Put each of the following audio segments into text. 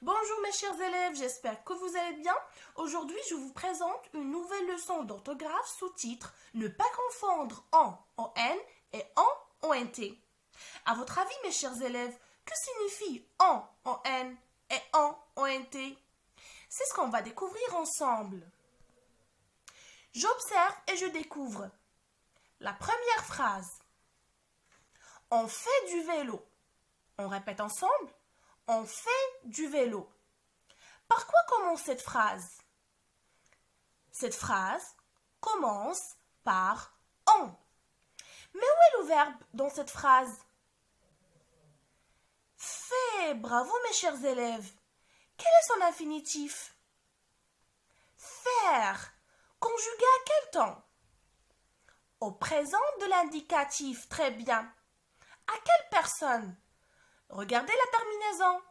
Bonjour mes chers élèves, j'espère que vous allez bien. Aujourd'hui, je vous présente une nouvelle leçon d'orthographe sous-titre Ne pas confondre en, et en, ont. À votre avis, mes chers élèves, que signifie en, et en, ont? C'est ce qu'on va découvrir ensemble. J'observe et je découvre. La première phrase. On fait du vélo. On répète ensemble. On fait du vélo. Par quoi commence cette phrase? Cette phrase commence par on. Mais où est le verbe dans cette phrase? Fait. Bravo mes chers élèves. Quel est son infinitif? Faire. Conjugué à quel temps? Au présent de l'indicatif. Très bien. À quelle personne? Regardez la terminaison.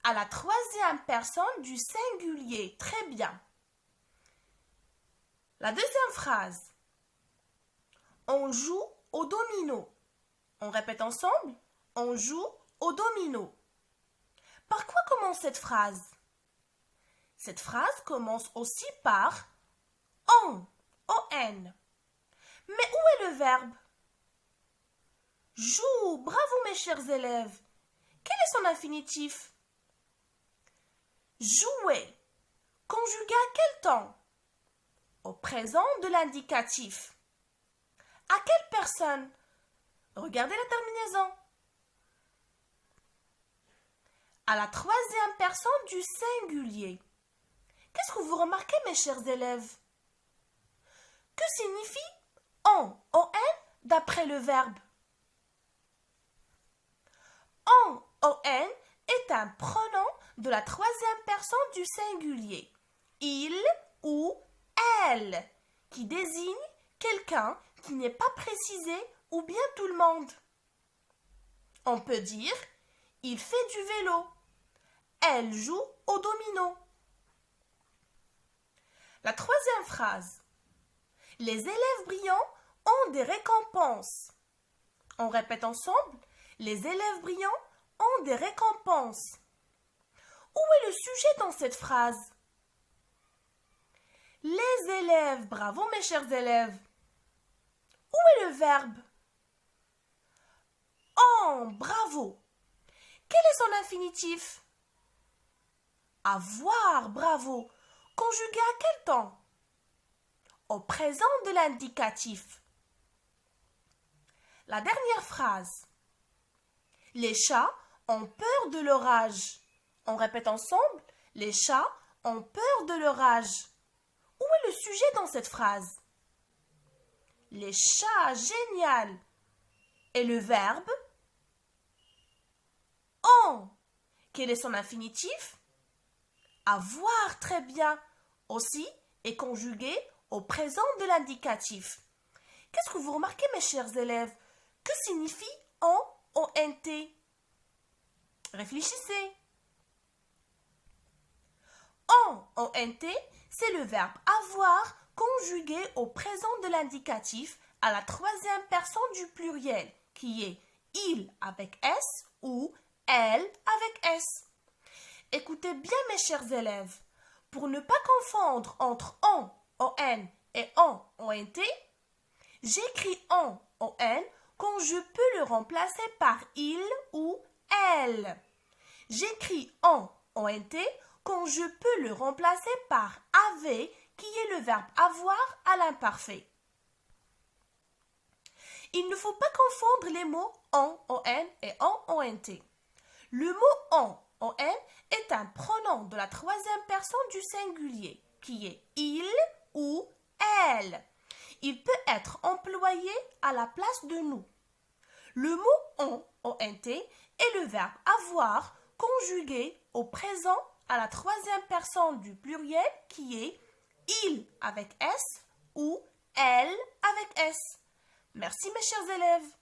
À la troisième personne du singulier. Très bien. La deuxième phrase. On joue au domino. On répète ensemble. On joue au domino. Par quoi commence cette phrase? Cette phrase commence aussi par on. O-N. Mais où est le verbe? Joue. Bravo mes chers élèves. Quel est son infinitif? Jouer. Conjugué à quel temps? Au présent de l'indicatif. À quelle personne? Regardez la terminaison. À la troisième personne du singulier. Qu'est-ce que vous remarquez mes chers élèves? Que signifie on d'après le verbe? On est un pronom de la troisième personne du singulier. Il ou elle, qui désigne quelqu'un qui n'est pas précisé ou bien tout le monde. On peut dire il fait du vélo. Elle joue au domino. La troisième phrase. Les élèves brillants ont des récompenses. On répète ensemble. Les élèves brillants ont des récompenses. Où est le sujet dans cette phrase? Les élèves. Bravo mes chers élèves. Où est le verbe? En. Bravo. Quel est son infinitif? Avoir. Bravo. Conjugué à quel temps? Au présent de l'indicatif. La dernière phrase. Les chats ont peur de l'orage. On répète ensemble. Les chats ont peur de l'orage. Où est le sujet dans cette phrase? Les chats. Génial. Et le verbe? En. Quel est son infinitif? Avoir. Très bien. Aussi est conjugué au présent de l'indicatif. Qu'est-ce que vous remarquez mes chers élèves? Que signifie en, ont? Réfléchissez. En, ont, c'est le verbe avoir conjugué au présent de l'indicatif à la troisième personne du pluriel, qui est il avec S ou elle avec S. Écoutez bien mes chers élèves, pour ne pas confondre entre en, on et en, ont, j'écris en, on quand je peux le remplacer par il ou elle. J'écris en, ont, quand je peux le remplacer par avait, qui est le verbe avoir à l'imparfait. Il ne faut pas confondre les mots en, on et en, ont. Le mot en, on est un pronom de la troisième personne du singulier, qui est il ou elle. Il peut être employé à la place de nous. Le mot on, ont, est le verbe avoir conjugué au présent à la troisième personne du pluriel qui est il avec S ou elle avec S. Merci mes chers élèves.